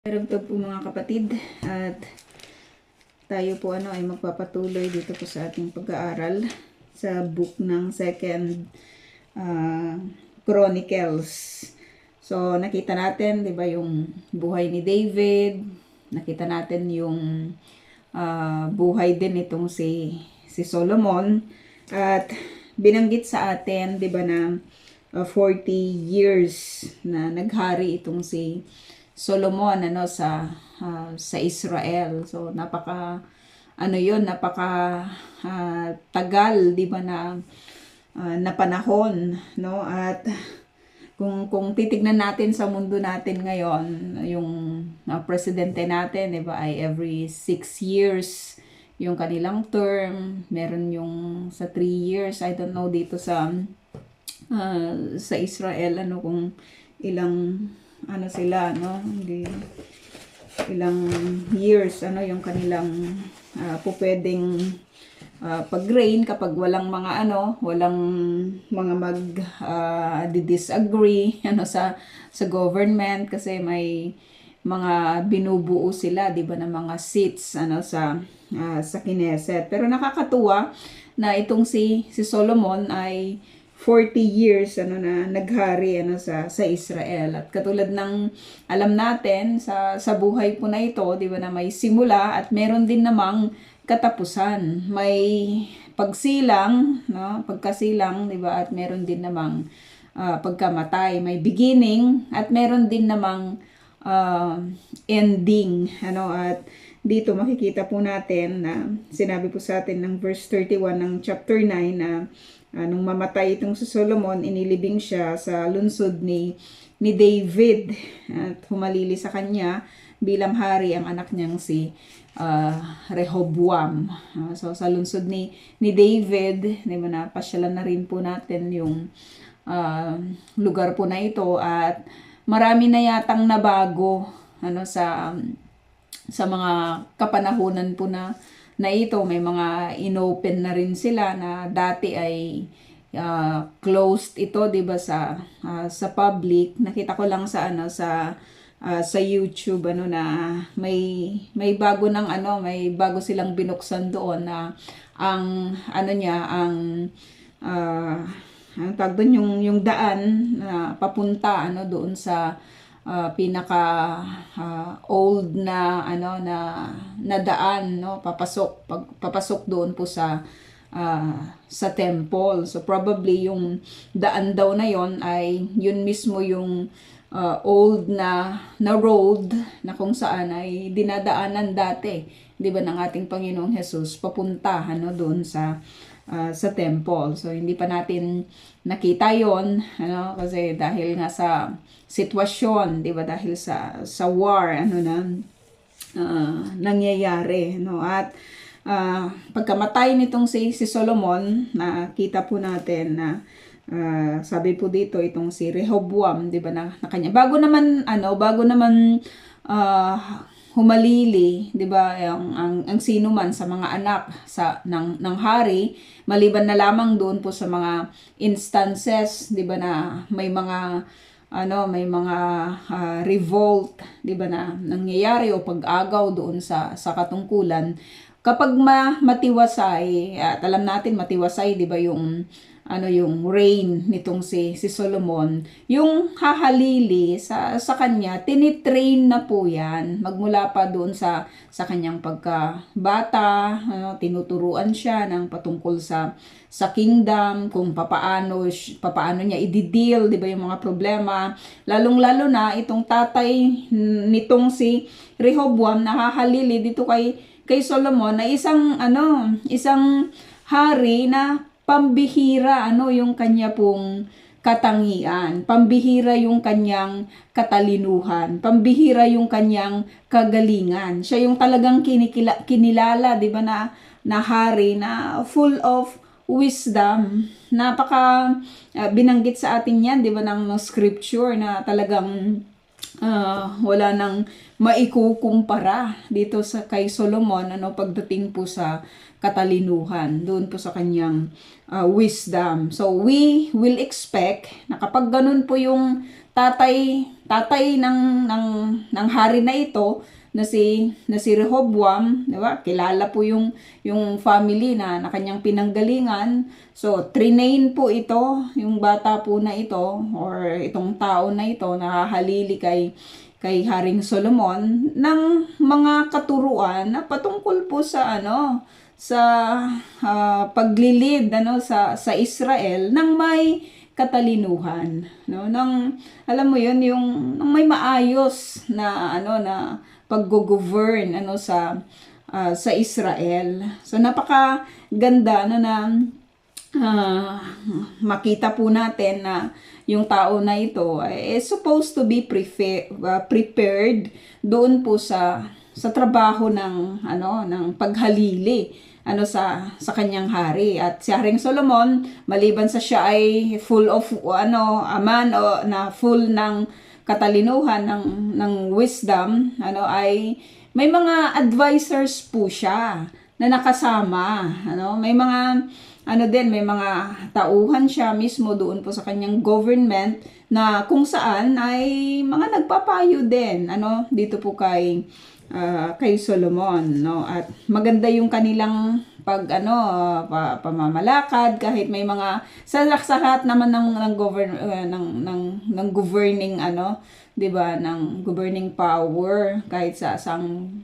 Daragdag po mga kapatid, at tayo po ay magpapatuloy dito po sa ating pag-aaral sa book ng Second Chronicles. So nakita natin, 'di ba, yung buhay ni David, nakita natin yung buhay din itong si Solomon, at binanggit sa atin, 'di ba, na 40 years na naghari itong si Solomon sa Israel. So napaka tagal, 'di ba, na panahon, no? At kung titignan natin sa mundo natin ngayon, yung presidente natin, 'di ba, ay every 6 years yung kanilang term. Meron yung sa 3 years. I don't know dito sa Israel kung ilang sila, no? Hindi, ilang years yung kanilang pupwedeng pag-reign kapag walang mga walang mga disagree sa government, kasi may mga binubuo sila, 'di ba, ng mga seats sa Knesset. Pero nakakatuwa na itong si Solomon ay 40 years na naghari sa Israel. At katulad ng alam natin sa buhay po na ito, 'di ba, na may simula at meron din namang katapusan. May pagsilang, no? Pagkasilang, 'di ba? At meron din namang pagkamatay. May beginning at meron din namang ending, at dito makikita po natin na sinabi po sa atin ng verse 31 ng chapter 9 na nung mamatay itong si Solomon, inilibing siya sa lungsod ni David, at humalili sa kanya bilang hari ang anak niyang si Rehoboam. So sa lungsod ni David, napasyalan na rin po natin yung lugar po na ito, at marami na yatang nabago sa mga kapanahunan po na ito. May mga inopen na rin sila na dati ay closed ito, 'di ba, sa public. Nakita ko lang sa YouTube na may bago may bago silang binuksan doon na ang ang tawag doon, yung daan na papunta doon sa pinaka old na daan, papasok doon po sa temple. So probably yung daan daw na yon ay yun mismo yung old na road na kung saan ay dinadaanan dati, 'di ba, ng ating Panginoong Hesus papunta doon sa temple. So hindi pa natin nakita yon, kasi dahil nga sa sitwasyon, 'di ba, dahil sa war nangyayari, at pagkamatay nitong si Solomon, nakita po natin na sabi po dito itong si Rehoboam, 'di ba, na kanya bago naman humalili, 'di ba, ang sino man sa mga anak ng hari, maliban na lamang doon po sa mga instances, 'di ba, na may mga revolt, 'di ba, na nangyayari o pag-agaw doon sa katungkulan. Kapag matiwasay, at alam natin matiwasay, 'di ba, yung reign nitong si Solomon, yung hahalili sa kanya, tinitrain na po yan magmula pa doon sa kanyang pagkabata, tinuturuan siya ng patungkol sa kingdom, kung papaano niya i-deal, 'di ba, yung mga problema, lalong-lalo na itong tatay nitong si Rehoboam na hahalili dito kay Solomon, na isang hari na pambihira yung kanya pong katangian, pambihira yung kanyang katalinuhan, pambihira yung kanyang kagalingan. Siya yung talagang kinilala, 'di ba, na hari na full of wisdom. Napaka binanggit sa atin 'yan, 'di ba, ng scripture, na talagang wala nang maikukumpara dito sa kay Solomon pagdating po sa katalinuhan doon po sa kanyang wisdom. So we will expect na kapag ganun po yung tatay ng hari na ito na si Rehoboam, di ba? Kilala po yung family na kanyang pinanggalingan. So trinain po ito, yung bata po na ito or itong tao na ito nahahalili kay Haring Solomon ng mga katuruan na patungkol po sa sa paglilid sa Israel ng may katalinuhan, nang alam mo yun, yung nang may maayos na na paggo-govern sa Israel. So napakaganda na makita po natin na yung tao na ito is supposed to be prepared doon po sa trabaho ng paghalili sa kanyang hari. At si Haring Solomon, maliban sa siya ay full of na full ng katalinuhan ng wisdom, ay may mga advisors po siya na nakasama, may mga may mga tauhan siya mismo doon po sa kanyang government na kung saan ay mga nagpapayo din dito po kay Solomon, at maganda yung kanilang pamamalakad kahit may mga sa lahat naman ng governing 'di ba, ng governing power, kahit sa sang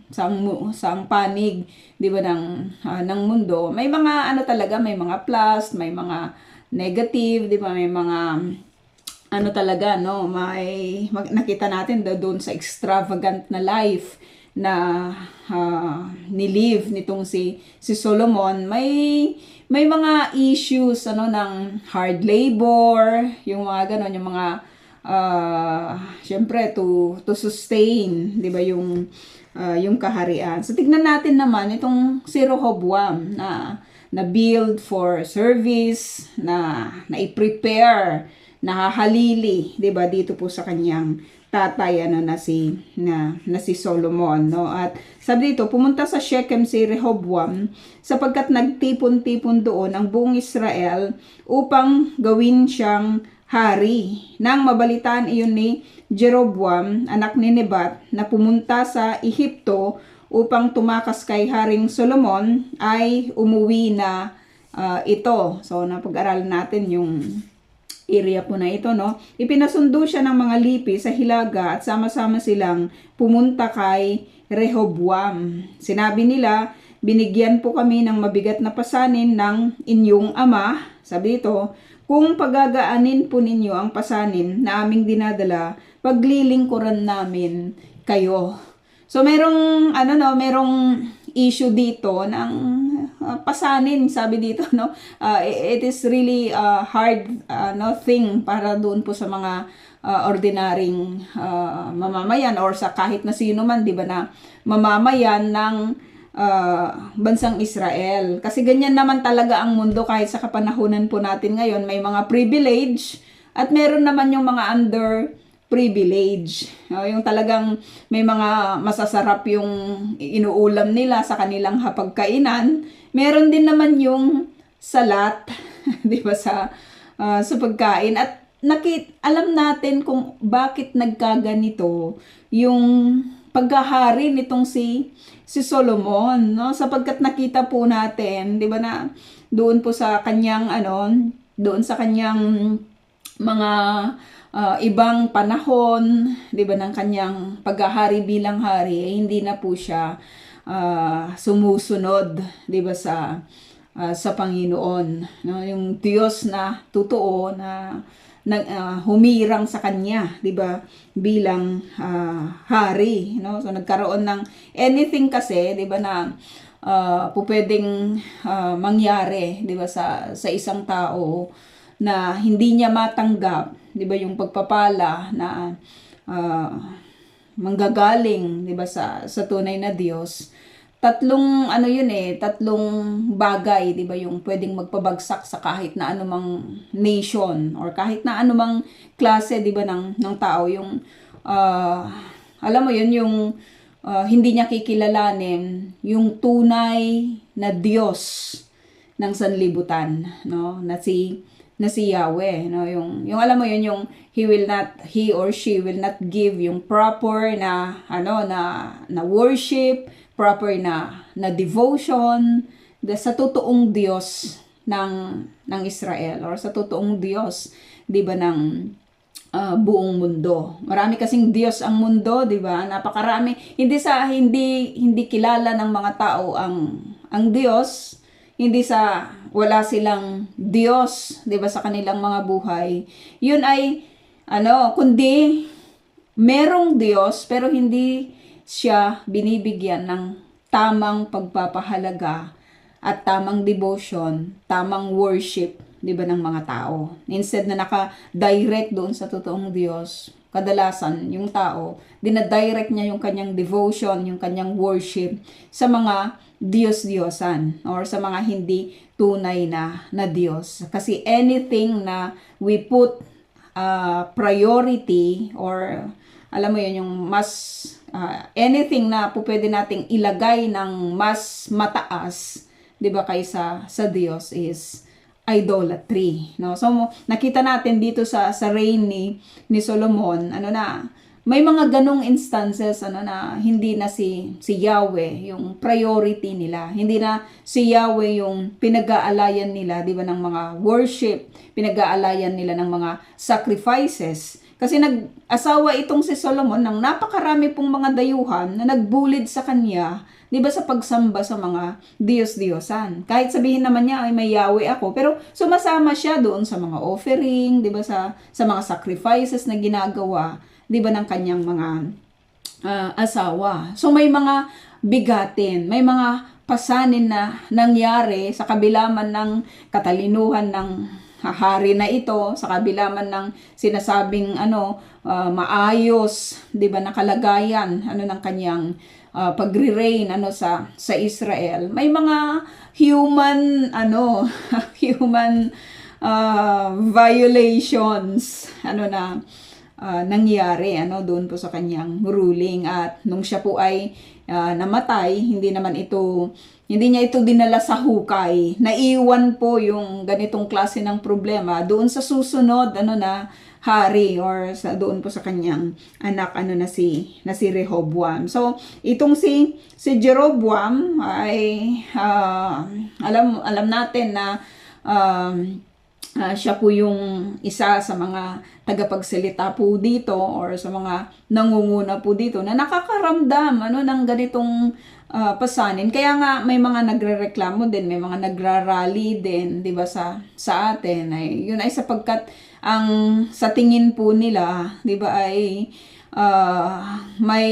panig 'di ba ng mundo, may mga talaga, may mga plus, may mga negative, 'di ba, may mga talaga may nakita natin doon sa extravagant na life na nilive nitong si Solomon. May mga issues ng hard labor, yung mga ganon, yung mga syempre to sustain, 'di ba, yung kaharian. So tignan natin naman itong si Rehoboam na build for service, na i-prepare, nahahalili, 'di ba, dito po sa kanyang tatay na si Solomon, At sabi dito, pumunta sa Shechem si Rehoboam sapagkat nagtipon-tipon doon ang buong Israel upang gawin siyang hari. Nang mabalitaan iyon ni Jeroboam, anak ni Nebat, na pumunta sa Ehipto upang tumakas kay Haring Solomon, ay umuwi na ito. So napag-aralan natin yung area po na ito, Ipinasundo siya ng mga lipi sa hilaga at sama-sama silang pumunta kay Rehoboam. Sinabi nila, binigyan po kami ng mabigat na pasanin ng inyong ama. Sabi dito, kung pagagaanin po ninyo ang pasanin na aming dinadala, paglilingkuran namin kayo. So merong merong issue dito ng pasanin, sabi dito, it is really hard thing para doon po sa mga ordinaryong mamamayan or sa kahit na sino man, 'di ba, na mamamayan ng bansang Israel. Kasi ganyan naman talaga ang mundo kahit sa kapanahunan po natin ngayon, may mga privilege at meron naman yung mga privilege. Yung talagang may mga masasarap yung inuulam nila sa kanilang hapagkainan. Meron din naman yung salat, 'di ba, sa pagkain. At alam natin kung bakit nagkaganito yung paghahari nitong si Solomon, sapagkat nakita po natin, 'di ba, na doon po sa kanyang doon sa kanyang mga ibang panahon, 'di ba, ng kanyang paghahari bilang hari, hindi na po siya sumusunod, 'di ba, sa Panginoon, yung Diyos na totoo na humirang sa kanya, 'di ba, bilang hari, So nagkaroon ng anything kasi, 'di ba, na pwedeng mangyari, 'di ba, sa isang tao na hindi niya matanggap, 'di ba, yung pagpapala na manggagaling, 'di ba, sa tunay na Diyos. Tatlong tatlong bagay, 'di ba, yung pwedeng magpabagsak sa kahit na anumang nation or kahit na anumang klase, 'di ba, ng tao, yung alam mo yun, yung hindi niya kikilalanin yung tunay na Diyos ng sanlibutan, no? Na si Yahweh, no? Yung alam mo yun, yung he or she will not give yung proper na na worship, proper na devotion sa totoong Diyos ng Israel, or sa totoong Diyos, 'di ba, ng buong mundo. Marami kasing Diyos ang mundo, 'di ba? Napakarami. Hindi kilala ng mga tao ang Diyos. Hindi sa wala silang Diyos, 'di ba, sa kanilang mga buhay. 'Yun ay kundi merong Diyos pero hindi siya binibigyan ng tamang pagpapahalaga at tamang devotion, tamang worship, 'di ba, ng mga tao. Instead na naka-direct doon sa totoong Diyos, kadalasan yung tao, dinadirect niya yung kanyang devotion, yung kanyang worship sa mga Diyos-Diyosan or sa mga hindi tunay na Diyos. Kasi anything na we put priority, or alam mo yun, yung mas anything na po pwede nating ilagay ng mas mataas, 'di ba, kaysa sa Diyos is idolatry, no? So nakita natin dito sa reign ni Solomon, may mga ganong instances na hindi na si Yahweh yung priority nila. Hindi na si Yahweh yung pinag-aalayan nila, 'di ba, ng mga worship, pinag-aalayan nila ng mga sacrifices. Kasi nag-asawa itong si Solomon ng napakarami pong mga dayuhan na nagbulid sa kanya, 'di ba, sa pagsamba sa mga Diyos-Diyosan. Kahit sabihin naman niya ay may Yahweh ako, pero sumasama siya doon sa mga offering, 'di ba, sa mga sacrifices na ginagawa, 'di ba, ng kanyang mga asawa. So may mga bigatin, may mga pasanin na nangyari sa kabila man ng katalinuhan ng hari na ito, sa kabila man ng sinasabing maayos, 'di ba, na kalagayan ng kanyang pagre-reign sa Israel. May mga human human violations nangyari doon po sa kanyang ruling, at nung siya po ay namatay, hindi niya ito dinala sa hukay. Naiwan po yung ganitong klase ng problema doon sa susunod na hari, or doon po sa kanyang anak na si Rehoboam. So itong si Jeroboam ay alam natin na siya po yung isa sa mga tagapagsalita po dito, or sa mga nangunguna po dito na nakakaramdam ng ganitong pasanin. Kaya nga may mga nagrereklamo din, may mga nagrarally din, 'di ba, sa atin. Yun ay sapagkat ang sa tingin po nila, 'di ba, ay may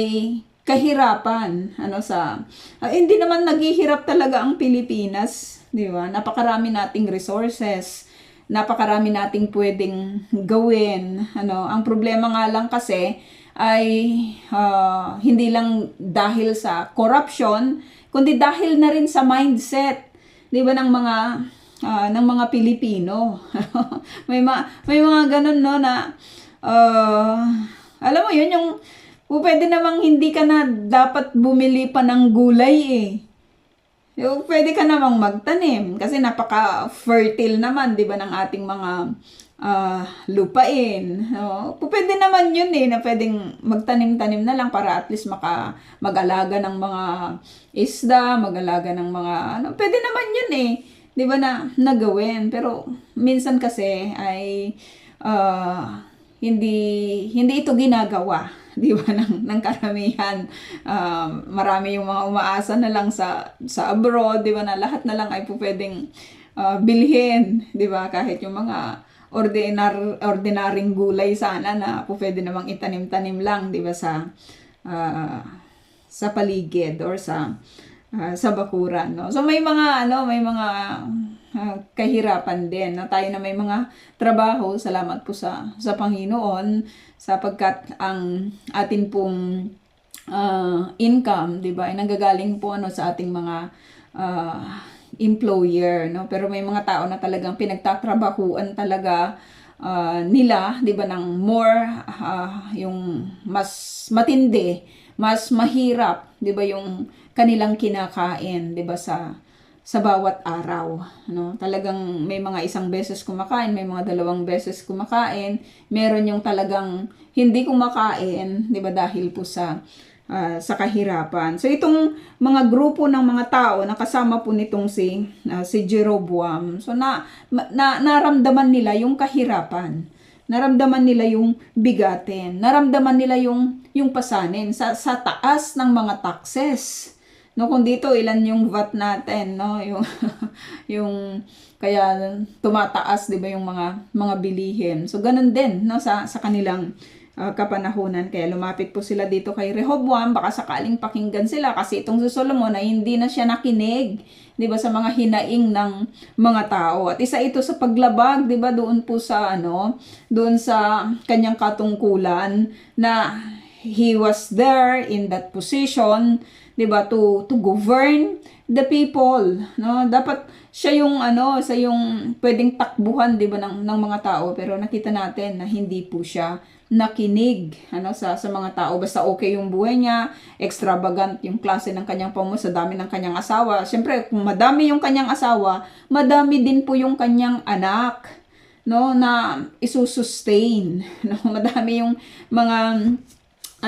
kahirapan hindi naman naghihirap talaga ang Pilipinas, 'di ba? Napakarami nating resources, napakarami nating pwedeng gawin. Ang problema nga lang kasi ay hindi lang dahil sa corruption, kundi dahil na rin sa mindset, 'di ba, ng mga Pilipino. may mga ganun na alam mo yun, yung pwede namang hindi ka na dapat bumili pa ng gulay pwede ka namang magtanim kasi napaka-fertile naman, 'di ba, ng ating mga lupain. Pwede naman yun na pwedeng magtanim-tanim na lang para at least mag-alaga ng mga isda, mag-alaga ng mga pwede naman yun 'di ba, na nagawin. Pero minsan kasi ay hindi ito ginagawa, 'di ba, ng karamihan. Marami yung mga umaasa na lang sa abroad, 'di ba, na lahat na lang ay pwedeng bilhin, 'di ba, kahit yung mga ordinaryong gulay sana na pwede namang itanim-tanim lang, 'di ba, sa paligid or sa bakuran, no? So may mga kahirapan din, tayo na may mga trabaho. Salamat po sa Panginoon, sapagkat ang atin pong income, 'di ba, ay nanggagaling po sa ating mga employer, no? Pero may mga tao na talagang pinagtatrabahuan talaga nila, 'di ba, ng more yung mas matindi, mas mahirap, 'di ba, yung kanilang kinakain, 'di ba, sa bawat araw, no? Talagang may mga isang beses kumakain, may mga dalawang beses kumakain, meron yung talagang hindi kumakain, 'di ba, dahil po sa kahirapan. So itong mga grupo ng mga tao na kasama po nitong si Jeroboam, so naramdaman nila yung kahirapan. Naramdaman nila yung bigatin. Naramdaman nila yung pasanin sa taas ng mga taxes. No, kung dito ilan yung VAT natin, no, yung yung kaya tumataas, 'di ba, yung mga bilihin. So ganun din, no, sa kanilang kapanahunan. Kaya lumapit po sila dito kay Rehoboam, baka sakaling pakinggan sila, kasi itong si Solomon ay hindi na siya nakinig, 'di ba, sa mga hinaing ng mga tao. At isa ito sa paglabag, 'di ba, doon po sa doon sa kanyang katungkulan na he was there in that position, 'di ba, to govern the people, no? Dapat siya yung sa yung pwedeng takbuhan, 'di ba, ng mga tao, pero nakita natin na hindi po siya nakinig sa mga tao. Basta okay yung buhay niya, extravagant yung klase ng kanyang sa dami ng kanyang asawa. Siyempre, kung madami yung kanyang asawa, madami din po yung kanyang anak, no, na isusustain, no? Madami yung mga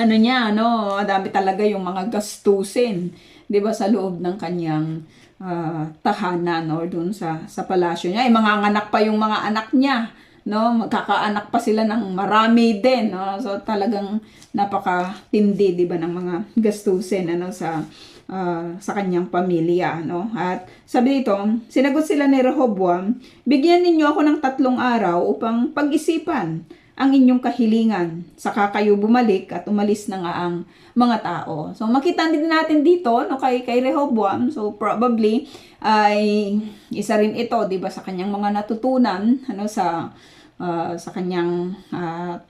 niya, madami talaga yung mga gastusin, 'di ba, sa loob ng kanyang tahanan or doon sa palasyo niya. Manganganak pa yung mga anak niya, no? Magkakaanak pa sila ng marami din, no? So talagang napakatindi, 'di ba, ng mga gastusin sa kanyang pamilya, no? At sabi dito, sinagot sila ni Rehoboam, bigyan ninyo ako ng 3 araw upang pag-isipan ang inyong kahilingan, saka kayo bumalik at umalis na nga ang mga tao. So makita din natin dito, no, kay Rehoboam, so probably ay isa rin ito, 'di ba, sa kanyang mga natutunan sa kanyang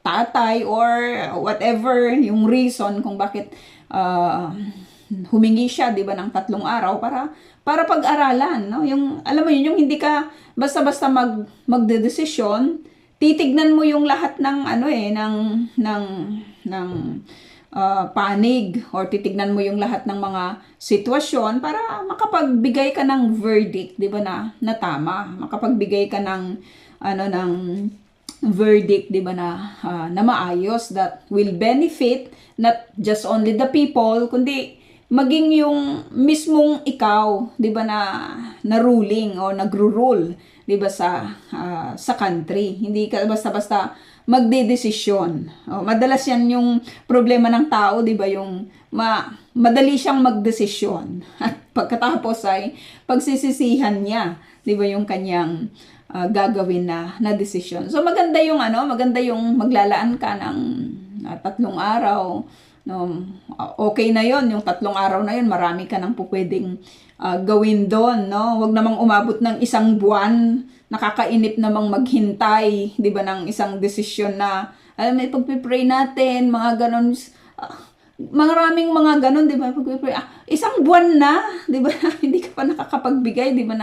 tatay, or whatever yung reason kung bakit humingi siya, 'di ba, ng 3 araw para pag-aralan, no? Yung alam mo yun, yung hindi ka basta-basta magdedesisyon, titignan mo yung lahat ng panig, or titignan mo yung lahat ng mga sitwasyon para makapagbigay ka ng verdict, 'di ba, na tama, makapagbigay ka ng verdict, 'di ba, na maayos, that will benefit not just only the people, kundi maging yung mismong ikaw, 'di ba, na ruling o nagro-rule, 'di ba, sa country. Hindi ka basta-basta magdedesisyon. Madalas yan yung problema ng tao, 'di ba, yung madali siyang magdesisyon. At pagkatapos ay pagsisisihan niya, 'di ba, yung kanyang gagawin na desisyon. So maganda yung maglalaan ka ng 3 araw. No, okay na yon, yung 3 araw na yon, marami ka nang pwedeng gawin doon, no? Huwag namang umabot ng 1 buwan, nakakainip namang maghintay, 'di ba, ng isang desisyon na alam mo, pagpi-pray natin, mga ganon, maraming mga ganon, 'di ba, pagpi-pray, 1 buwan na, 'di ba, hindi ka pa nakakapagbigay, 'di ba,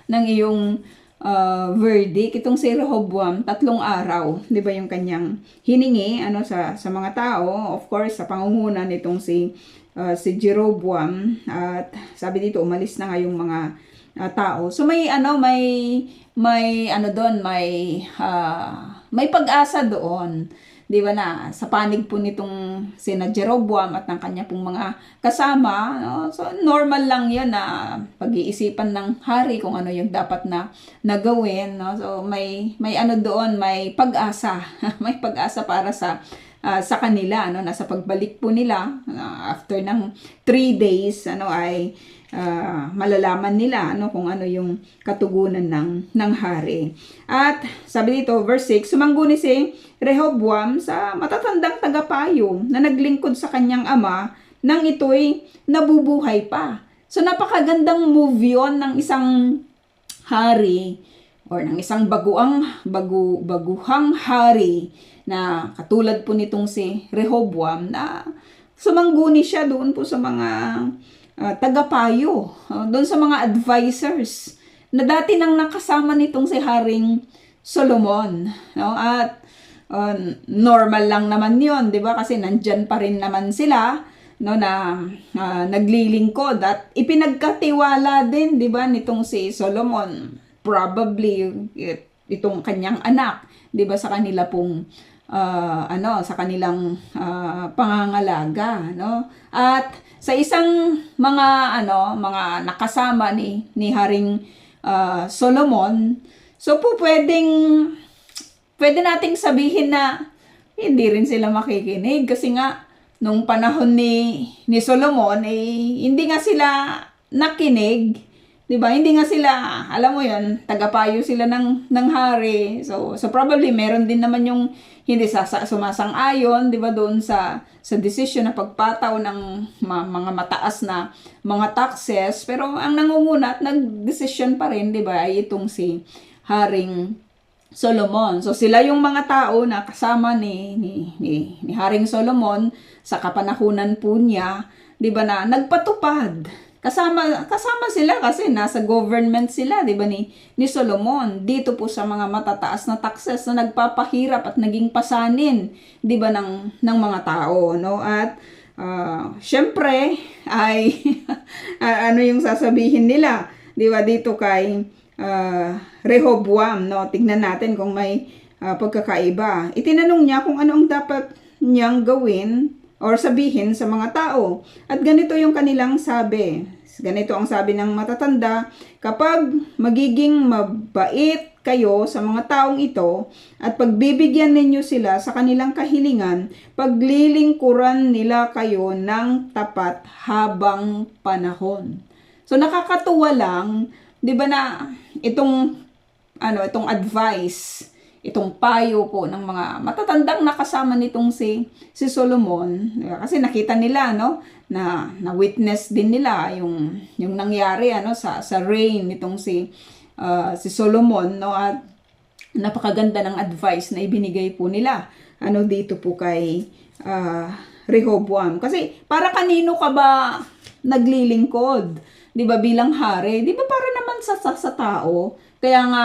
ng iyong verdict. Itong si Rehoboam, 3 araw, 'di ba, yung kanyang hiningi sa mga tao, of course sa pangunguna nitong si Jeroboam. At sabi dito, umalis na nga yung mga tao. So may doon, may pag-asa doon, 'di ba, na sa panig po nitong sina Jeroboam at ng kanya pong mga kasama, no? So normal lang 'yun na pag-iisipan ng hari kung ano yung dapat na gawin, no? So may doon, may pag-asa. May pag-asa para sa kanila, nasa pagbalik po nila after ng 3 days, ay malalaman nila kung ano yung katugunan ng hari. At sabi dito, verse 6, sumangguni si Rehoboam sa matatandang tagapayo na naglingkod sa kanyang ama nang ito'y nabubuhay pa. So napakagandang move yun ng isang hari, or ng isang baguhang hari na katulad po nitong si Rehoboam, na sumangguni siya doon po sa mga tagapayo, doon sa mga advisors na dati nang nakasama nitong si Haring Solomon, no? At normal lang naman 'yon, 'di ba? Kasi nandyan pa rin naman sila, no, na naglilingkod at ipinagkatiwala din, 'di ba, nitong si Solomon, probably itong kanyang anak, 'di ba, sa kanila pong sa kanilang pangangalaga, no? At sa isang mga nakasama ni Haring Solomon, so po pwede nating sabihin na hindi rin sila makikinig kasi nga nung panahon ni Solomon hindi nga sila nakinig, 'di ba? Hindi nga sila, alam mo 'yon, tagapayo sila ng hari. So probably meron din naman yung hindi sumasang-ayon, 'di ba, doon sa desisyon na pagpataw ng mga mataas na mga taxes, pero ang nangunguna at nagdesisyon pa rin, 'di ba, ay itong si Haring Solomon. So sila yung mga tao na kasama ni Haring Solomon sa kapanahunan po niya, 'di ba, na nagpatupad. Kasama sila kasi nasa government sila, 'di ba, ni Solomon dito po sa mga matataas na taxes na nagpapahirap at naging pasanin, 'di ba, ng mga tao, no? At syempre ay ano yung sasabihin nila, 'di ba, dito kay Rehoboam, no? Tignan natin kung may pagkakaiba. Itinanong niya kung ano ang dapat niyang gawin or sabihin sa mga tao. At ganito yung kanilang sabi. Ganito ang sabi ng matatanda, kapag magiging mabait kayo sa mga taong ito at pagbibigyan ninyo sila sa kanilang kahilingan, paglilingkuran nila kayo ng tapat habang panahon. So nakakatuwa lang, 'di ba, na itong advice, itong payo po ng mga matatandang nakasama nitong si Solomon, kasi nakita nila, no, na witness din nila yung nangyari sa reign nitong si Solomon, no, at napakaganda ng advice na ibinigay po nila dito po kay Rehoboam. Kasi para kanino ka ba naglilingkod, 'di ba, bilang hari? 'Di ba para naman sa tao? Kaya nga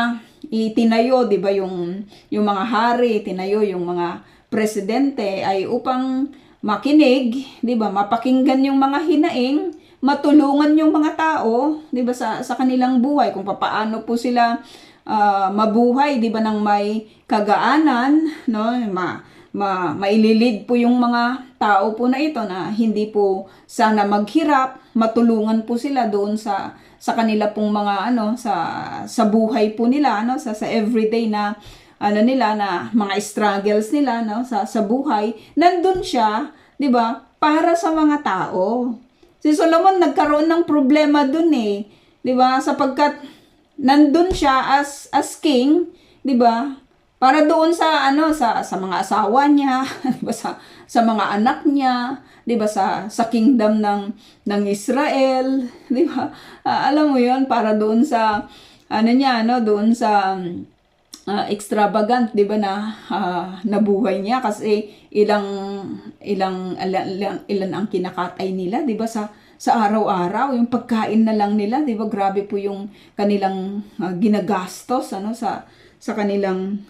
itinayo, 'di ba, yung mga hari, tinayo yung mga presidente ay upang makinig, 'di ba, mapakinggan yung mga hinaing, matulungan yung mga tao, 'di ba, sa kanilang buhay, kung papaano po sila mabuhay, 'di ba, nang may kagaanan, no? Maililid po yung mga tao po na ito na hindi po sana maghirap, matulungan po sila doon sa kanila pong mga sa buhay po nila, sa everyday na nila, na mga struggles nila, sa buhay. Nandun siya, 'di ba, para sa mga tao. Si Solomon nagkaroon ng problema dun 'di ba, sapagkat nandun siya as king, 'di ba? Para doon sa sa mga asawa niya, 'di ba, sa mga anak niya, 'di ba, sa kingdom ng Israel, 'di ba? Alam mo 'yon, para doon sa doon sa extravagant, 'di ba, na nabuhay niya, kasi ilan ang kinakatay nila, 'di ba, sa araw-araw, yung pagkain na lang nila, 'di ba, grabe po yung kanilang ginagastos sa kanilang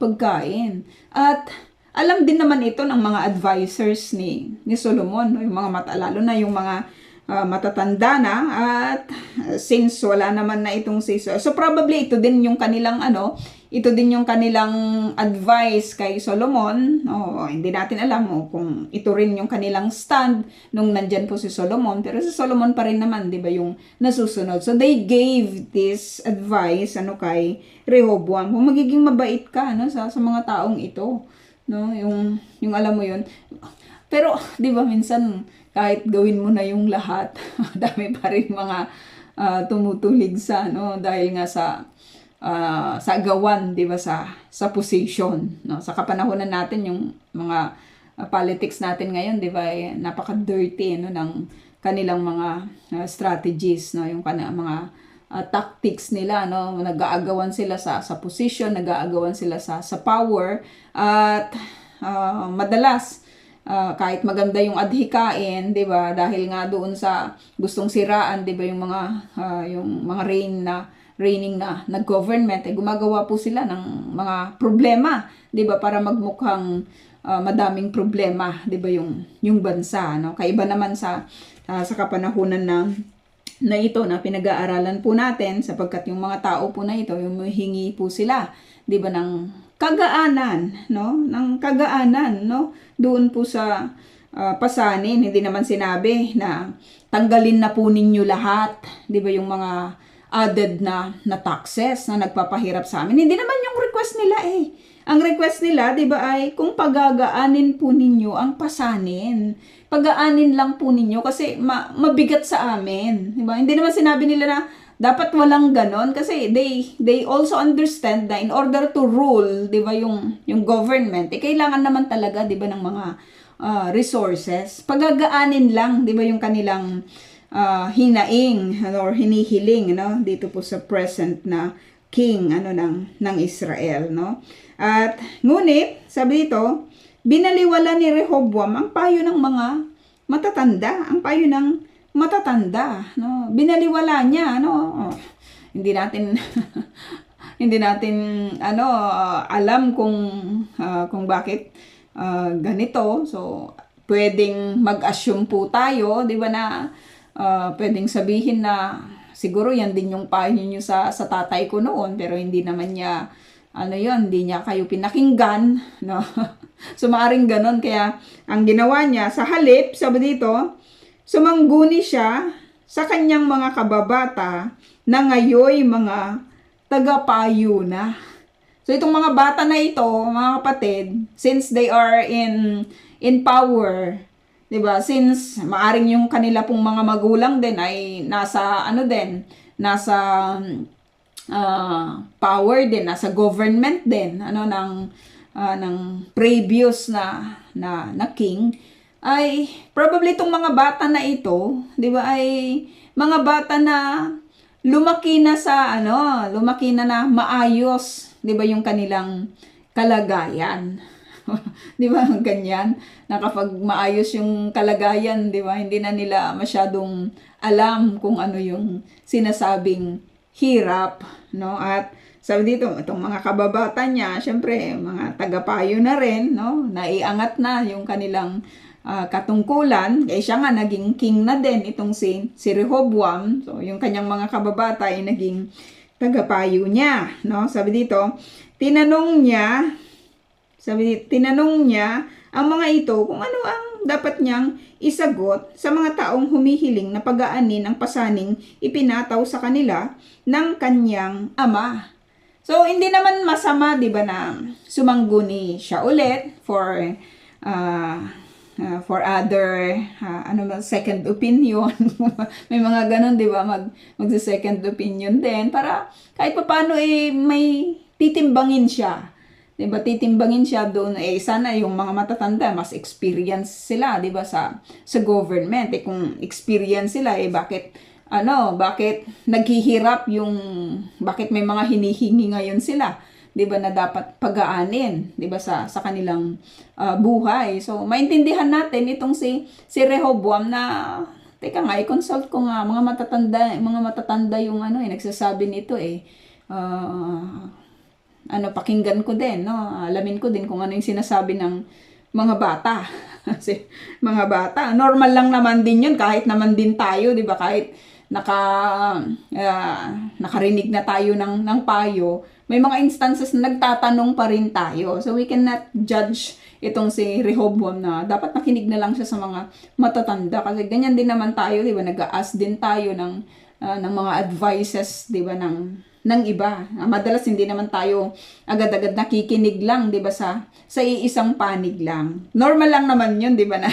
pagkain. At alam din naman ito ng mga advisors ni Solomon, yung mga lalo na yung mga matatanda na, at since wala naman na itong so probably ito din yung kanilang advice kay Solomon. Hindi natin alam kung ito rin yung kanilang stand nung nandyan po si Solomon, pero si Solomon pa rin naman, 'di ba, yung nasusunod. So they gave this advice kay Rehoboam, kung magiging mabait ka sa mga taong ito, no, yung alam mo yun. Pero 'di ba, minsan kahit gawin mo na yung lahat, dami pa rin mga tumutulig dahil nga sa agawan, 'di ba, sa position, no? Sa kapanahunan natin, yung mga politics natin ngayon, 'di ba, napaka-dirty ng kanilang mga strategies, no, yung mga tactics nila, no, nag-aagawan sila sa position, nag-aagawan sila sa power, at madalas kahit maganda yung adhikain, 'di ba, dahil nga doon sa gustong siraan, 'di ba, yung mga reign na reigning na government, gumagawa po sila ng mga problema, 'di ba, para magmukhang madaming problema, 'di ba, yung bansa, no? Kaiba naman sa kapanahunan na ito na pinag-aaralan po natin, sapagkat yung mga tao po na ito, yung humihingi po sila, 'di ba, ng kagaanan, no? Ng kagaanan, no? Doon po sa pasanin. Hindi naman sinabi na tanggalin na po ninyo lahat, 'di ba, yung mga added na taxes na nagpapahirap sa amin. Hindi naman yung request nila eh. Ang request nila, 'di ba, ay kung pagagaanin po ninyo ang pasanin. Pagaanin lang po ninyo kasi mabigat sa amin, 'di ba? Hindi naman sinabi nila na dapat walang ganon, kasi they also understand na in order to rule, 'di ba, yung government, kailangan naman talaga, 'di ba, ng mga resources. Pagagaanin lang, 'di ba, yung kanilang hinaing or hinihiling, no, dito po sa present na king ng Israel, no. At ngunit sabi dito, binaliwala ni Rehoboam ang payo ng mga matatanda, no. Binaliwala niya, no. Hindi natin hindi natin alam kung bakit ganito. So pwedeng mag-assume po tayo, 'di ba, na pwedeng sabihin na siguro yan din yung payo niyo sa tatay ko noon, pero hindi naman niya hindi niya kayo pinakinggan, no. So maaring ganon, kaya ang ginawa niya sa halip, sabi dito, sumangguni siya sa kanyang mga kababata na ngayoy mga tagapayo na. So itong mga bata na ito, mga kapatid, since they are in power, 'di ba? Since maaring yung kanila pong mga magulang din ay nasa nasa power din, nasa government din, ng previous na king, ay probably itong mga bata na ito, 'di ba, ay mga bata na lumaki na maayos, 'di ba, yung kanilang kalagayan. 'Di ba, ganyan, na kapag maayos yung kalagayan, 'di ba, hindi na nila masyadong alam kung ano yung sinasabing hirap, no. At sabi dito, itong mga kababata niya, syempre mga tagapayo na rin, no, naiangat na yung kanilang katungkulan, kaya siya nga naging king na din, itong si Rehoboam. So yung kanyang mga kababata ay naging tagapayo niya, no. Sabi dito, tinanong niya ang mga ito kung ano ang dapat niyang isagot sa mga taong humihiling na pag-aanin ang pasaning ipinataw sa kanila ng kanyang ama. So hindi naman masama, 'di ba, na sumangguni siya ulit for other second opinion. May mga ganun, 'di ba, magse-second opinion din para kahit papaano may titimbangin siya. 'Di ba, titimbangin siya doon, sana yung mga matatanda mas experience sila, 'di ba, sa government. Kung experience sila, bakit naghihirap bakit may mga hinihingi ngayon sila, 'di ba, na dapat pag-aanin, 'di ba, sa kanilang buhay. So maintindihan natin itong si Rehoboam na teka nga, i-consult ko nga mga matatanda yung nagsasabi nito pakinggan ko din, no? Alamin ko din kung ano yung sinasabi ng mga bata. Kasi mga bata, normal lang naman din yun, kahit naman din tayo, 'di ba? Kahit nakarinig na tayo ng payo, may mga instances na nagtatanong pa rin tayo. So we cannot judge itong si Rehoboam na dapat nakinig na lang siya sa mga matatanda, kasi ganyan din naman tayo, 'di ba? Nag-a-ask din tayo ng mga advices, 'di ba, ng iba. Madalas hindi naman tayo agad-agad nakikinig lang, 'di ba, sa iisang panig lang. Normal lang naman 'yun, 'di ba, na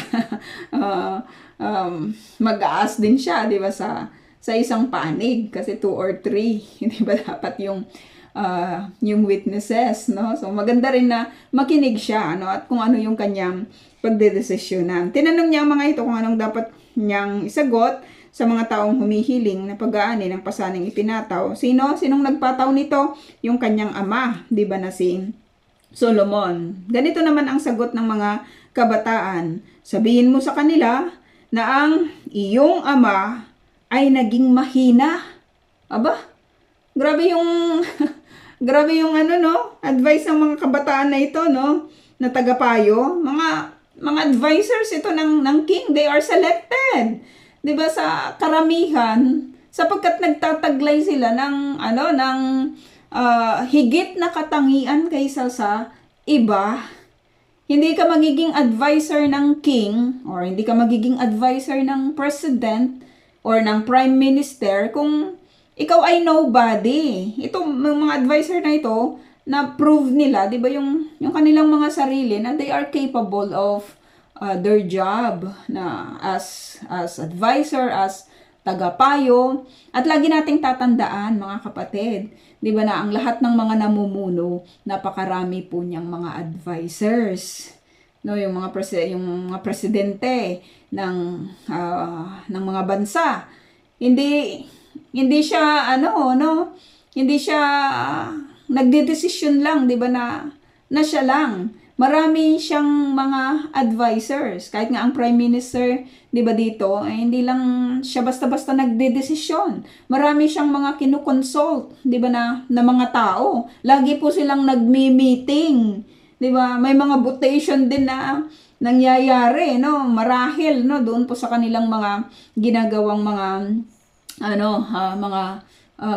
mag-aas din siya, 'di ba, sa isang panig, kasi 2 or 3, 'di ba, dapat yung witnesses, no? So maganda rin na makinig siya, at kung ano yung kanyang pagdedesisyonan. Tinanong niya ang mga ito kung anong dapat niyang isagot sa mga taong humihiling na pag-aanin ng pasaning ipinataw. Sinong nagpataw nito? Yung kanyang ama, 'di ba, na si Solomon. Ganito naman ang sagot ng mga kabataan. Sabihin mo sa kanila na ang iyong ama ay naging mahina. Aba, Grabe yung grabe yung ano no, advice ng mga kabataan na ito no, na tagapayo. Mga advisors ito ng king, they are selected. 'Di ba sa karamihan sapagkat nagtataglay sila ng ano ng higit na katangian kaysa sa iba. Hindi ka magiging advisor ng king or hindi ka magiging advisor ng president or ng prime minister kung ikaw ay nobody. Ito, mga advisor na ito, na prove nila, di ba, yung kanilang mga sarili na they are capable of their job na as advisor, as tagapayo. At lagi nating tatandaan, mga kapatid, di ba na ang lahat ng mga namumuno, napakarami po niyang mga advisors. No, yung mga presidente ng mga bansa. Hindi siya hindi siya nagdedesisyon lang, 'di ba, na siya lang. Marami siyang mga advisors. Kahit nga ang prime minister, 'di ba, dito, hindi lang siya basta-basta nagdedesisyon. Marami siyang mga kinoconsult, 'di ba, na mga tao. Lagi po silang nagmi-meeting, 'di ba? May mga votation din na nangyayari, no? Marahil, no, doon po sa kanilang mga ginagawang mga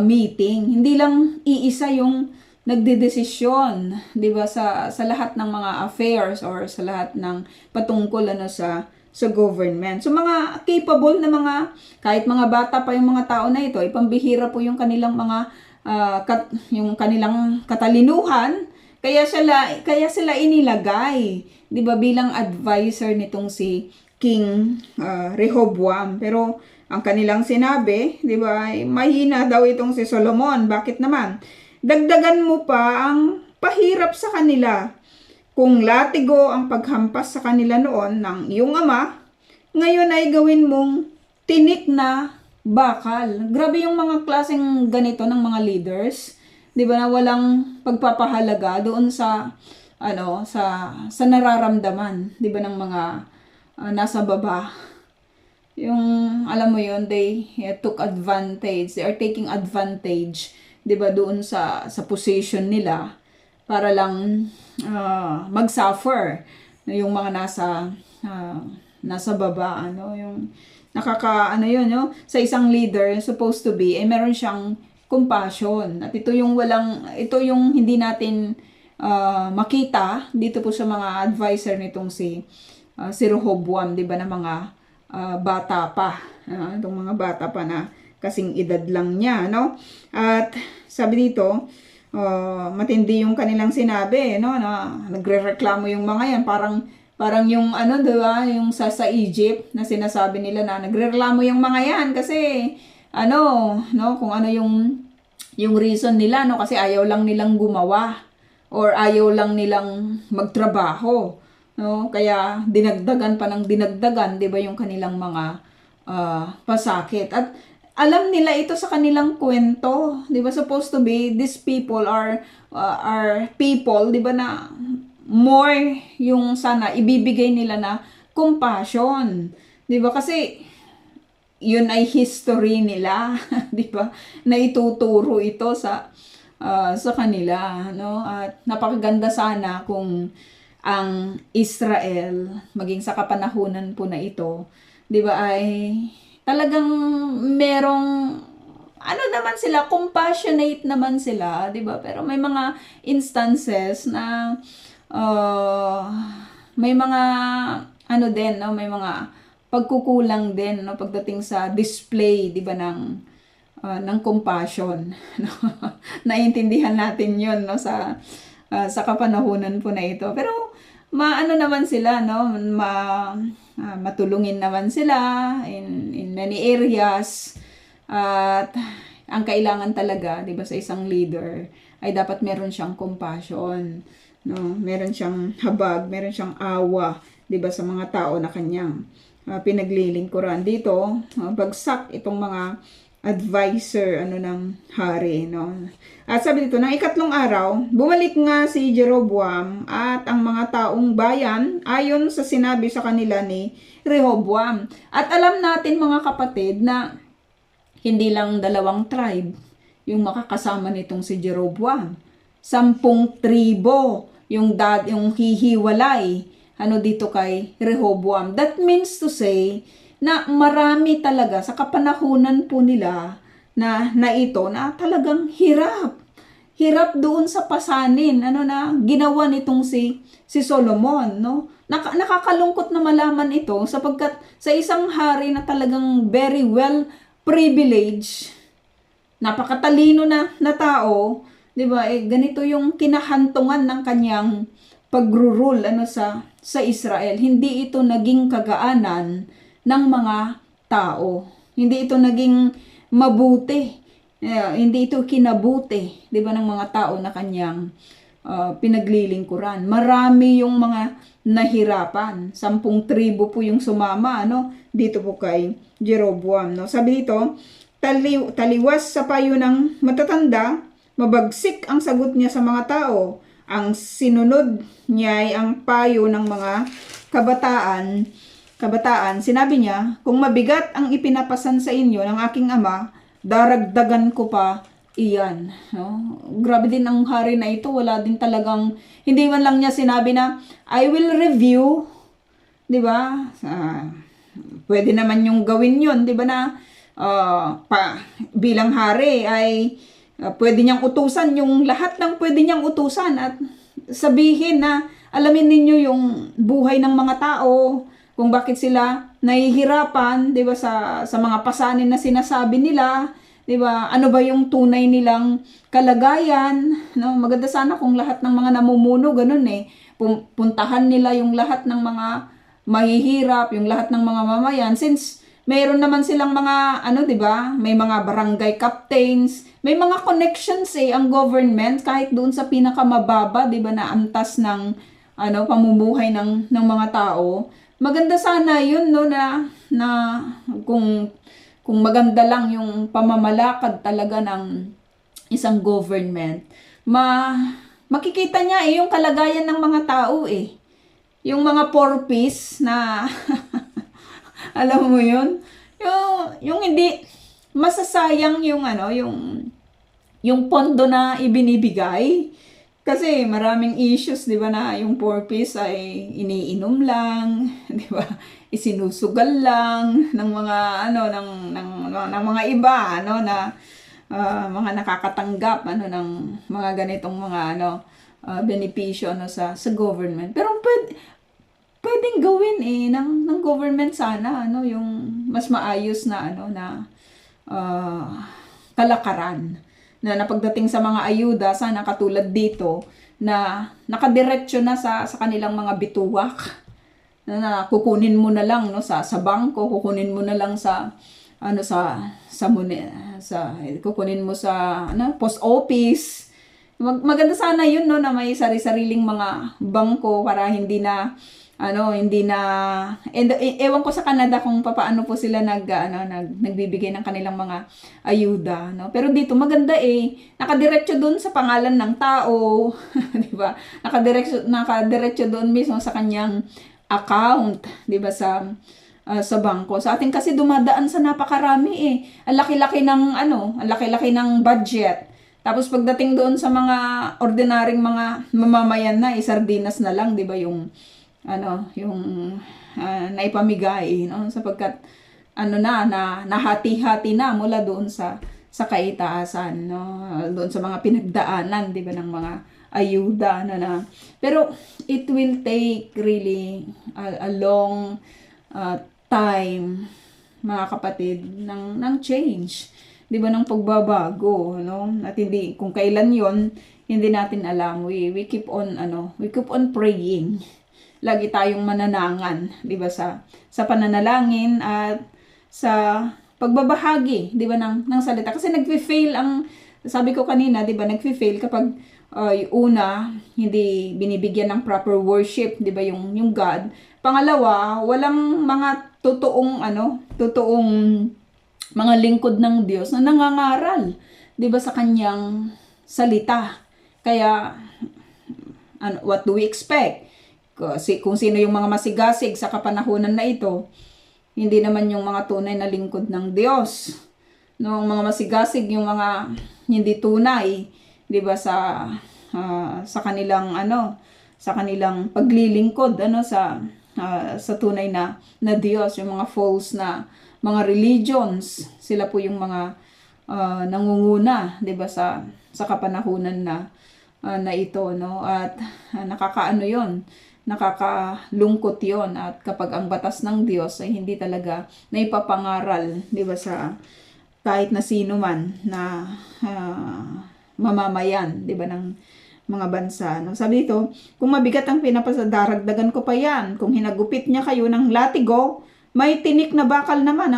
meeting. Hindi lang iisa yung nagdedesisyon, 'di ba, sa lahat ng mga affairs or sa lahat ng patungkol sa government. So mga capable na kahit mga bata pa yung mga tao na ito, ipambihira po yung kanilang mga yung kanilang katalinuhan, kaya sila inilagay, 'di ba, bilang advisor nitong si King Rehoboam. Pero ang kanilang sinabi, 'di ba, mahina daw itong si Solomon. Bakit naman? Dagdagan mo pa ang pahirap sa kanila. Kung latigo ang paghampas sa kanila noon ng iyong ama, ngayon ay gawin mong tinik na bakal. Grabe yung mga klaseng ganito ng mga leaders, 'di ba, na walang pagpapahalaga doon sa sa nararamdaman, 'di ba, ng mga nasa baba. Yung alam mo yon, they took advantage, they are taking advantage, 'di ba, doon sa position nila para lang mag-suffer yung mga nasa baba, yung yun, no? Sa isang leader supposed to be meron siyang compassion. At ito yung hindi natin makita dito po sa mga advisor nitong si Rehoboam, 'di ba, na mga bata pa, itong mga bata pa na kasing edad lang niya, no? At sabi dito, matindi yung kanilang sinabi, no, na nagrereklamo yung mga yan, parang yung diba, yung sa Egypt na sinasabi nila na nagrereklamo yung mga yan kasi no, kung ano yung reason nila, no, kasi ayaw lang nilang gumawa or ayaw lang nilang magtrabaho, no, kaya dinagdagan pa ng dinagdagan, 'di ba, yung kanilang mga pasakit. At alam nila ito sa kanilang kwento, 'di ba, supposed to be these people are people, 'di ba, na more yung sana ibibigay nila na compassion, 'di ba, kasi yun ay history nila, 'di ba, na ituturo ito sa kanila, no? At napakaganda sana kung ang Israel, maging sa kapanahunan po na ito, 'di ba, ay talagang merong naman sila, compassionate naman sila, 'di ba? Pero may mga instances na may mga din, no, may mga pagkukulang din, no, pagdating sa display, 'di ba, ng compassion, no? Naiintindihan natin 'yon, no, sa kapanahunan po na ito. Pero naman sila, no, matulungin naman sila in many areas. At ang kailangan talaga, 'di ba, sa isang leader ay dapat meron siyang compassion, no, meron siyang habag, meron siyang awa, 'di ba, sa mga tao na kanyang pinaglilingkuran. Dito bagsak itong mga advisor ng hari, no. At sabi dito, ng ikatlong araw, bumalik nga si Jeroboam at ang mga taong bayan ayon sa sinabi sa kanila ni Rehoboam. At alam natin, mga kapatid, na hindi lang 2 tribe yung makakasama nitong si Jeroboam. 10 tribo yung hihiwalay dito kay Rehoboam. That means to say na marami talaga sa kapanahunan po nila na ito na talagang hirap doon sa pasanin na ginawa nitong si Solomon, no? Nakakalungkot na malaman ito sapagkat sa isang hari na talagang very well privileged, napakatalino na tao, 'di ba? Ganito yung kinahantungan ng kanyang pagrurule sa Israel. Hindi ito naging kagaanan ng mga tao. Hindi ito naging mabuti. Hindi ito kinabuti, 'di ba, ng mga tao na kanyang pinaglilingkuran. Marami yung mga nahirapan. 10 tribo po yung sumama dito po kay Jeroboam, no? Sabi dito, taliwas sa payo ng matatanda, mabagsik ang sagot niya sa mga tao. Ang sinunod niya ay ang payo ng mga kabataan. Sinabi niya, kung mabigat ang ipinapasan sa inyo ng aking ama, daragdagan ko pa iyan. No? Grabe din ang hari na ito. Wala din talagang, hindi man lang niya sinabi na, I will review. Diba? Pwede naman yung gawin yun. Diba na, bilang hari ay pwede niyang utusan yung lahat ng pwede niyang utusan at sabihin na alamin ninyo yung buhay ng mga tao, kung bakit sila nahihirapan, 'di ba, sa mga pasanin na sinasabi nila, 'di ba? Ano ba yung tunay nilang kalagayan, no? Maganda sana kung lahat ng mga namumuno ganun puntahan nila yung lahat ng mga mahihirap, yung lahat ng mga mamayan, since mayroon naman silang mga 'di ba? May mga barangay captains, may mga connections ang government kahit doon sa pinakamababa, 'di ba, na antas ng pamumuhay ng mga tao. Maganda sana 'yun na kung maganda lang yung pamamalakad talaga ng isang government, makikita niya yung kalagayan ng mga tao Yung mga porpis na alam mo yun? Yung hindi masasayang yung pondo na ibinibigay. Kasi maraming issues, 'di ba, na yung porpoise ay iniinom lang, 'di ba? Isinusugal lang ng mga ng mga iba na mga nakakatanggap ng mga ganitong mga benepisyo sa government. Pero pwedeng gawin ng government sana yung mas maayos na kalakaran na pagdating sa mga ayuda, sana katulad dito na nakadiretso na sa kanilang mga bituwak na kukunin mo na lang sa bangko, kukunin mo na lang kukunin mo sa post office. Maganda sana yun na may sari-sariling mga bangko para hindi na ewan ko sa Canada kung paano po sila nagbibigay ng kanilang mga ayuda, no? Pero dito maganda nakadiretso doon sa pangalan ng tao, di ba? Nakadiretso doon mismo sa kanyang account, di ba, sa bangko. Sa atin kasi dumadaan sa napakarami Ang laki-laki ng budget. Tapos pagdating doon sa mga ordinaryong mga mamamayan na sardinas na lang, di ba, yung naipamigay, sapagkat nahati-hati na mula doon sa kaitaasan, doon sa mga pinagdaanan, di ba, ng mga ayuda pero it will take really a long time, mga kapatid, ng change, di ba, ng pagbabago, at hindi kung kailan yon hindi natin alam. We keep on praying. Lagi tayong mananangan, 'di ba, sa pananalangin at sa pagbabahagi, 'di ba, ng salita. Kasi nagfi-fail sabi ko kanina, 'di ba, nagfi-fail kapag una hindi binibigyan ng proper worship, 'di ba, yung God. Pangalawa, walang mga totoong mga lingkod ng Diyos na nangangaral, 'di ba, sa kanyang salita. Kaya what do we expect? Kung sino yung mga masigasig sa kapanahunan na ito, hindi naman yung mga tunay na lingkod ng Diyos. Mga masigasig, yung hindi tunay, 'di ba, sa kanilang sa kanilang paglilingkod sa tunay na Diyos, yung mga false na mga religions. Sila po yung mga nangunguna, 'di ba, sa kapanahunan na ito, no? At nakakaano 'yon, nakakalungkot 'yon. At kapag ang batas ng Diyos ay hindi talaga naipapangaral, 'di ba, sa kahit na sino man na mamamayan, 'di ba, ng mga bansa, no? Sabi dito, kung mabigat ang pinapasadaragdagan ko pa yan. Kung hinagupit niya kayo ng latigo, may tinik na bakal naman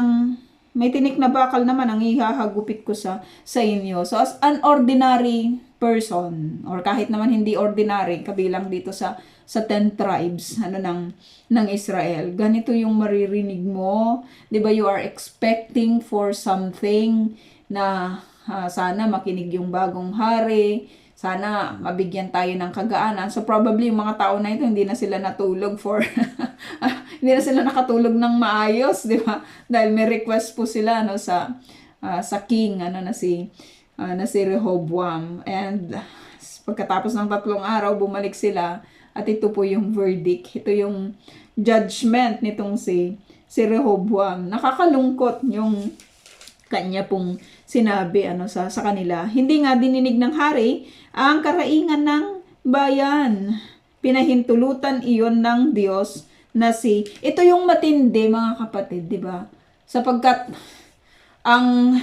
ang ihahagupit ko sa inyo. So as an ordinary person, or kahit naman hindi ordinary, kabilang dito sa 10 tribes ng Israel, ganito yung maririnig mo, 'di ba? You are expecting for something na sana makinig yung bagong hari, sana mabigyan tayo ng kagaanan. So probably yung mga tao na ito hindi na sila natulog hindi na sila nakatulog ng maayos, 'di ba? Dahil may request po sila sa king na si Rehoboam. And pagkatapos ng 3 araw, bumalik sila at ito po yung verdict. Ito yung judgment nitong si Rehoboam. Nakakalungkot yung kanya pong sinabi sa kanila. Hindi nga dininig ng hari ang karaingan ng bayan. Pinahintulutan iyon ng Diyos na ito yung matindi, mga kapatid, 'di ba? Sapagkat ang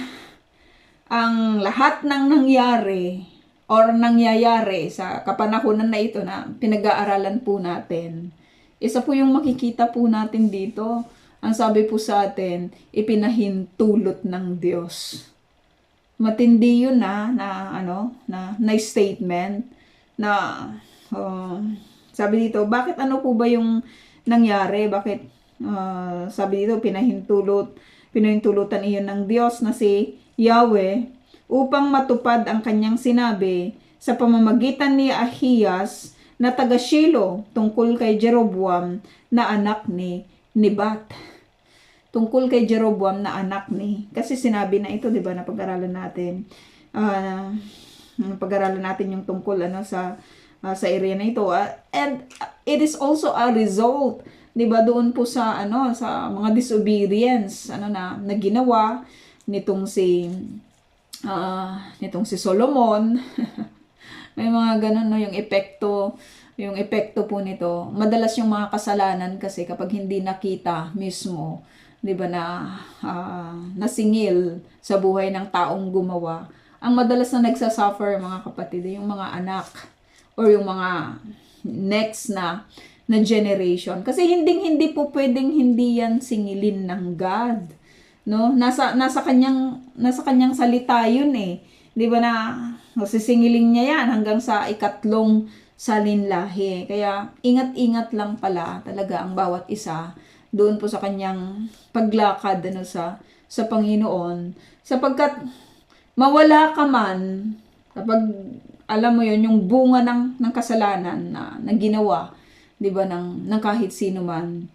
lahat ng nangyari or nangyayari sa kapanahunan na ito na pinag-aaralan po natin, isa po yung makikita po natin dito. Ang sabi po sa atin, ipinahintulot ng Diyos. Matindi yun na statement na sabi dito, bakit ano po ba yung nangyari? Bakit sabi dito, pinahintulutan iyon ng Diyos na si Yahweh upang matupad ang kanyang sinabi sa pamamagitan ni Ahiyas na taga Shilo tungkol kay Jeroboam na anak ni Nebat. Tungkol kay Jeroboam na anak kasi sinabi na ito, 'di ba, na pag-aralan natin. Pag-aralan natin yung tungkol sa area na ito. And it is also a result, 'di ba, doon po sa mga disobedience na ginawa nitong si Solomon. May mga ganun, no, yung epekto po nito. Madalas yung mga kasalanan kasi kapag hindi nakita mismo, 'di ba, na nasingil sa buhay ng taong gumawa, ang madalas na nagsasuffer, mga kapatid, yung mga anak or yung mga next na generation. Kasi hindi po pwedeng hindi yan singilin ng God, no? Nasa kanyang salita yun, 'di ba, na sisingilin niya yan hanggang sa ikatlong salinlahi. Kaya ingat-ingat lang pala talaga ang bawat isa doon po sa kanyang paglakad sa Panginoon, sapagkat mawala ka man kapag alam mo yon, yung bunga ng kasalanan na ginawa, 'di ba, ng kahit sino man,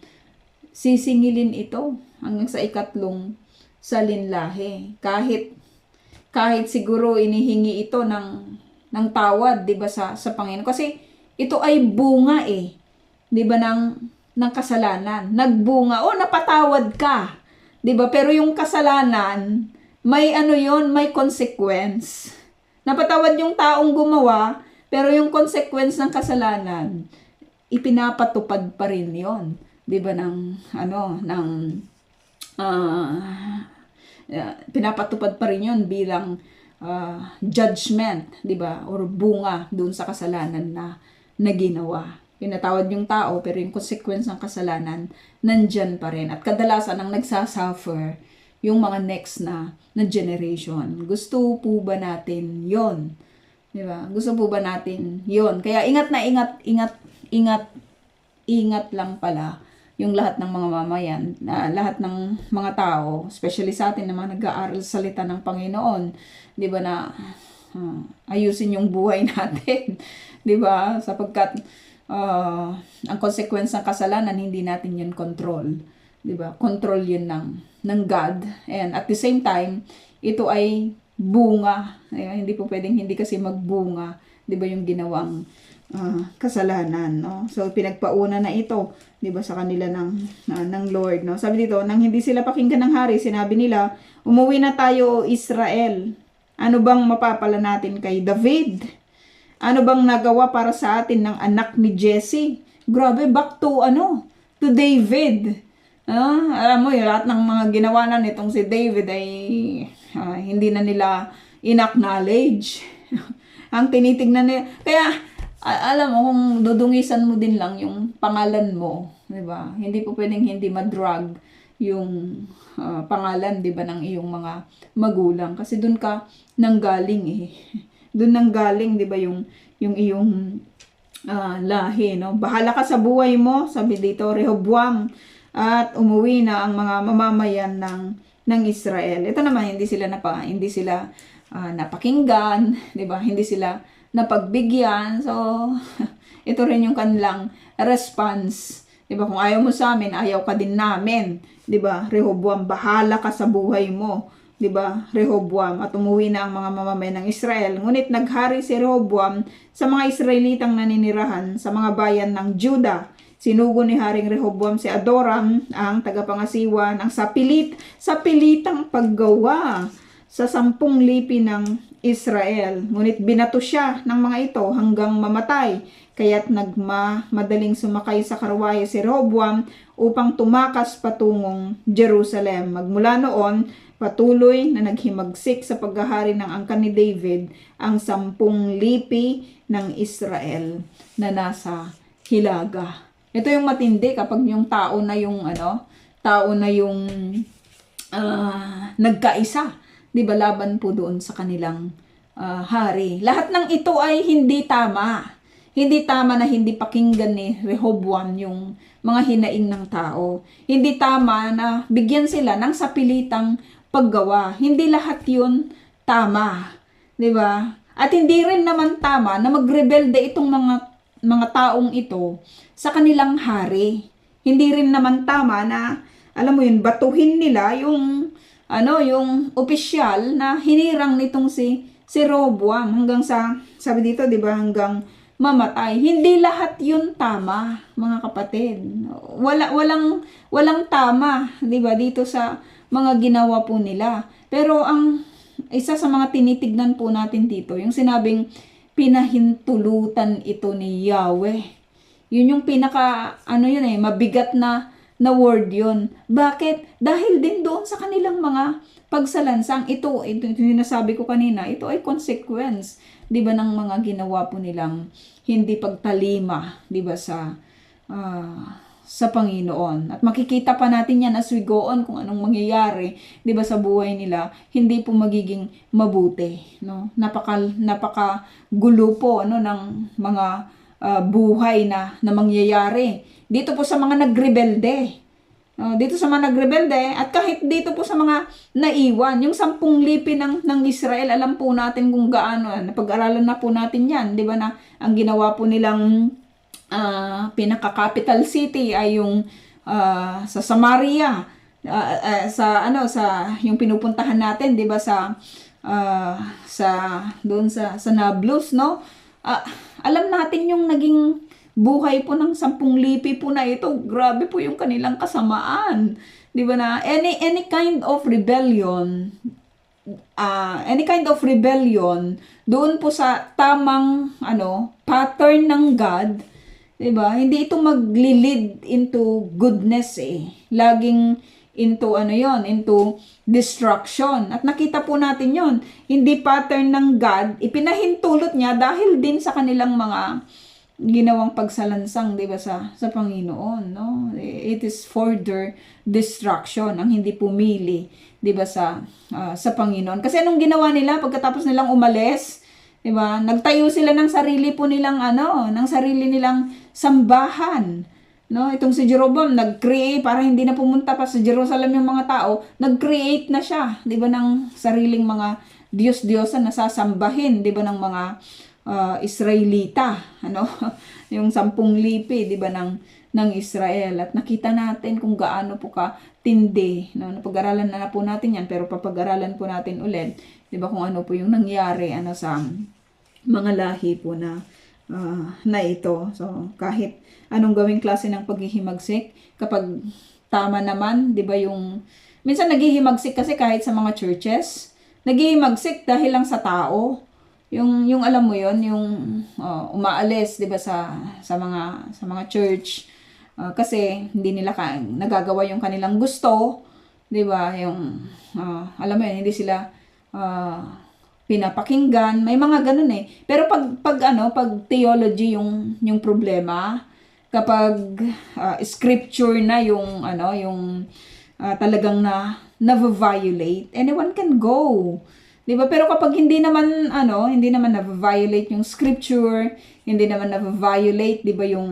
sisingilin ito hanggang sa ikatlong salinlahi. Kahit siguro inihingi ito ng tawad, 'di ba, sa Panginoon, kasi ito ay bunga 'di ba, ng kasalanan. Nagbunga, napatawad ka, 'di ba? Pero yung kasalanan, may may consequence. Napatawad yung taong gumawa, pero yung consequence ng kasalanan, ipinapatupad pa rin 'yon, 'di ba, pinapatupad pa rin 'yon bilang judgment, 'di ba? Or bunga doon sa kasalanan na ginawa. Pinatawad yung tao, pero yung consequence ng kasalanan nandyan pa rin. At kadalasan ang nagsasuffer yung mga next na generation. Gusto po ba natin yon? 'Di ba? Gusto po ba natin yon? Kaya ingat lang pala yung lahat ng mga mamayan, lahat ng mga tao, especially sa atin na mga nag-aaral sa salita ng Panginoon, 'di ba, na ayusin yung buhay natin, 'di ba? Sapagkat ang consequence ng kasalanan, hindi natin yun control, 'di ba? Control yun ng God. And at the same time, ito ay bunga. Hindi po pwedeng hindi kasi magbunga, 'di ba, yung ginawang kasalanan, no? So pinagpauna na ito, 'di ba, sa kanila ng Lord, no? Sabi dito, nang hindi sila pakinggan ng hari, sinabi nila, umuwi na tayo, O Israel. Ano bang mapapala natin kay David? Ano bang nagawa para sa atin ng anak ni Jesse? Grabe, back to to David. Alam mo, yung lahat ng mga ginawa na nitong si David ay hindi na nila in-acknowledge. Ang tinitignan nila. Kaya, alam mo, kung dudungisan mo din lang yung pangalan mo, di ba? Hindi po pwedeng hindi madrag yung pangalan, di ba, ng iyong mga magulang. Kasi dun ka nanggaling eh. Dun nanggaling, di ba, yung iyong lahi, no? Bahala ka sa buhay mo, sabi dito, Rehoboam, at umuwi na ang mga mamamayan ng Israel. Ito naman, hindi sila napakinggan, 'di ba? Hindi sila napagbigyan. So, ito rin yung kanilang response. 'Di ba? Kung ayaw mo sa amin, ayaw ka din namin. 'Di ba? Rehoboam, bahala ka sa buhay mo. 'Di ba? Rehoboam, at umuwi na ang mga mamamayan ng Israel. Ngunit naghari si Rehoboam sa mga Israelitang naninirahan sa mga bayan ng Juda. Sinugo ni Haring Rehoboam si Adoram, ang tagapangasiwa ng sapilitang paggawa sa 10 lipi ng Israel. Ngunit binato siya ng mga ito hanggang mamatay. Kaya't madaling sumakay sa karwahe si Rehoboam upang tumakas patungong Jerusalem. Magmula noon, patuloy na naghimagsik sa paghahari ng angkan ni David ang 10 lipi ng Israel na nasa hilaga. Ito yung matindi kapag yung tao na yung nagkaisa, 'di ba, laban po doon sa kanilang hari. Lahat ng ito ay hindi tama. Hindi tama na hindi pakinggan ni Rehoboam yung mga hinaing ng tao. Hindi tama na bigyan sila ng sapilitang paggawa. Hindi lahat 'yun tama, 'di ba? At hindi rin naman tama na magrebelde itong mga taong ito sa kanilang hari. Hindi rin naman tama na, alam mo yun, batuhin nila yung opisyal na hinirang nitong si Rehoboam hanggang sa, sabi dito, 'di ba, hanggang mamatay. Hindi lahat yun tama, mga kapatid. Walang tama, 'di ba, dito sa mga ginawa po nila. Pero ang isa sa mga tinitignan po natin dito, yung sinabing pinahintulutan ito ni Yahweh. Yun yung mabigat na word yun. Bakit? Dahil din doon sa kanilang mga pagsalansang. Ito yung nasabi ko kanina, ito ay consequence, 'di ba, ng mga ginawa po nilang hindi pagtalima, 'di ba, sa Panginoon. At makikita pa natin yan as we go on kung anong mangyayari, 'di ba, sa buhay nila. Hindi po magiging mabuti, no? Napaka gulo po ng mga buhay na mangyayari dito po sa mga nagrebelde. Dito sa mga nagrebelde, at kahit dito po sa mga naiwan, yung 10 lipi ng Israel, alam po natin kung gaano, napag-aralan na po natin yan, 'di ba, na ang ginawa po nilang pinaka-capital city ay yung sa Samaria, sa yung pinupuntahan natin, 'di ba, sa Nablus, no? Alam natin yung naging buhay po ng 10 lipi po na ito. Grabe po yung kanilang kasamaan. 'Di ba, na any kind of rebellion doon po sa tamang pattern ng God, 'di ba? Hindi ito magli-lead into goodness eh. Laging into into destruction. At nakita po natin 'yon. Hindi pattern ng God, ipinahintulot niya dahil din sa kanilang mga ginawang pagsalansang, 'di ba, sa Panginoon, no? It is further destruction ang hindi pumili, 'di ba, sa Panginoon. Kasi anong ginawa nila pagkatapos nilang umalis? 'Di ba? Nagtayo sila ng sarili po nilang ng sarili nilang sambahan. No, itong si Jeroboam nag-create para hindi na pumunta pa sa Jerusalem yung mga tao, nag-create na siya, 'di ba, ng sariling mga Diyos-diyosan na sasambahin, 'di ba, ng mga Israelita, yung 10 lipi, 'di ba, ng ng Israel. At nakita natin kung gaano po katindi. No? Napag-aralan na po natin yan, pero papag-aralan po natin ulit, di ba, kung ano po yung nangyari sa mga lahi po na ito. So, kahit anong gawing klase ng paghihimagsik, kapag tama naman, di ba, minsan naghihimagsik kasi kahit sa mga churches, naghihimagsik dahil lang sa tao. Yung alam mo yon, yung umaalis, 'di ba, sa mga church, kasi hindi nila nagagawa yung kanilang gusto, 'di ba? Alam mo yun, hindi sila pinapakinggan, may mga ganun eh. Pero pag theology yung problema, kapag scripture na yung talagang na-violate, anyone can go. 'Di ba? Pero kapag hindi naman na-violate yung scripture, hindi naman na-violate, 'di ba, yung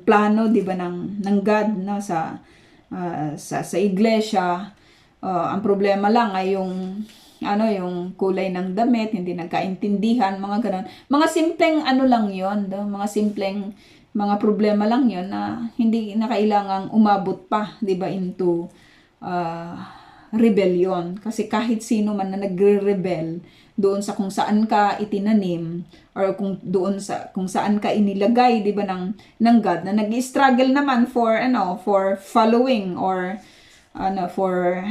plano, 'di ba, ng God sa iglesia. Ang problema lang ay yung kulay ng damit, hindi nagkaintindihan, mga ganun. Mga simpleng lang 'yon, mga simpleng mga problema lang 'yon na hindi na kailangang umabot pa, 'di ba, into rebellion. Kasi kahit sino man na nagre-rebel doon sa kung saan ka itinanim, or kung saan ka inilagay, 'di ba, ng God, na nag-struggle naman for following, or for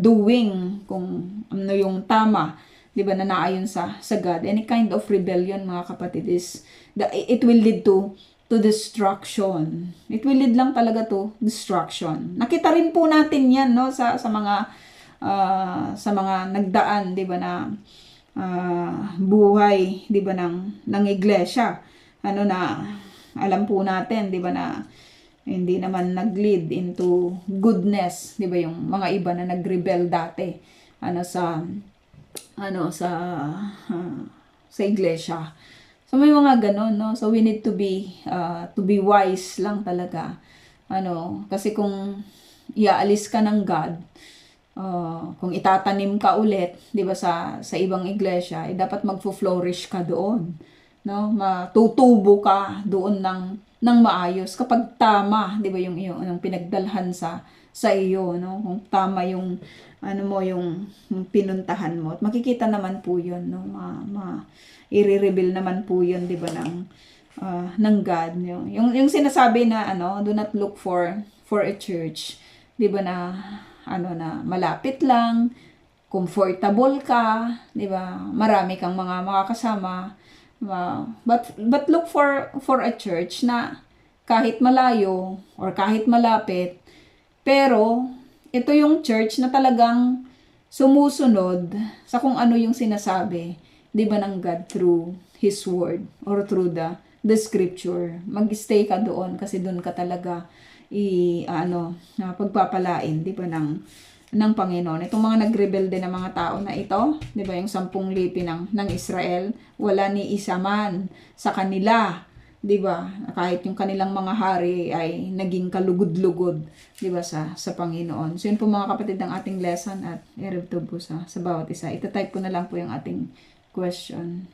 doing kung ano yung tama, 'di ba, na naayon sa God. Any kind of rebellion, mga kapatid, it will lead to destruction. It will lead lang talaga to destruction. Nakita rin po natin 'yan, no, sa mga nagdaan, 'di ba, na buhay, 'di ba, ng iglesia. Na alam po natin, 'di ba, na hindi naman nag-lead into goodness, 'di ba, yung mga iba na nag-rebel dati sa iglesia. So may mga ganon, no? So we need to be wise lang talaga. Kasi kung iaalis ka ng God, kung itatanim ka ulit, 'di ba, sa ibang iglesia, dapat magfo-flourish ka doon, no? Matutubo ka doon ng maayos kapag tama, 'di ba, yung pinagdalhan sa iyo, no? Kung tama yung yung pinuntahan mo. At makikita naman po 'yon, no? I-reveal naman po 'yon, 'di ba, ng God. Yung sinasabi na do not look for a church, 'di ba, na malapit lang, comfortable ka, 'di ba? Marami kang mga makakasama. But look for a church na kahit malayo or kahit malapit, pero ito yung church na talagang sumusunod sa kung ano yung sinasabi, 'di ba, ng God through His Word or through the Scripture. Mag-stay ka doon kasi doon ka talaga pagpapalain, 'di ba, ng Panginoon. Itong mga nagrebelde na mga tao na ito, 'di ba, yung 10 lipi ng Israel, wala ni isa man sa kanila, 'di ba? Kahit yung kanilang mga hari ay naging kalugod-lugod, 'di ba, sa Panginoon. So yun po, mga kapatid, ng ating lesson, at i-review po sa bawat isa. Ita-type ko na lang po yung ating question.